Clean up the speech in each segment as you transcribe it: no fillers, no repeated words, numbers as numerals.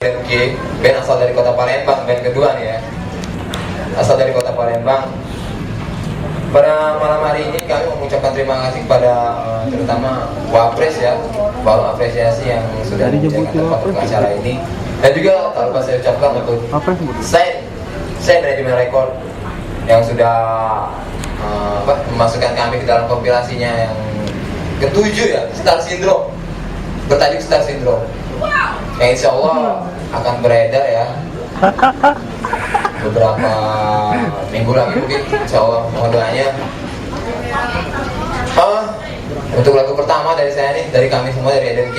Oke, band asal dari kota Palembang, band kedua nih ya. Asal dari kota Palembang. Pada malam hari ini kami mengucapkan terima kasih kepada terutama Wapres ya, balon apresiasi yang sudah menjadikan tempat untuk acara ini. Dan juga tak lupa saya ucapkan untuk saya manajemen rekor yang sudah memasukkan kami ke dalam kompilasinya yang ketujuh ya, Star Syndrome, bertajuk Star Syndrome. Yang insya Allah akan beredar ya beberapa minggu lagi mungkin, insya Allah, mohon doanya. Untuk lagu pertama dari saya nih, dari kami semua, dari EDMK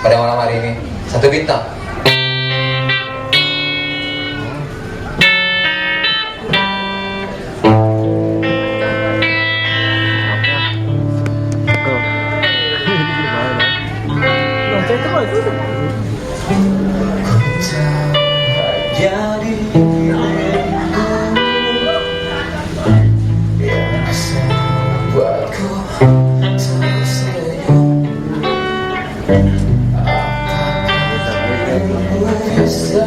pada malam hari ini, 1 bintang. Jadi diriku yang bisa membuatku tersenyum. Apakah bisa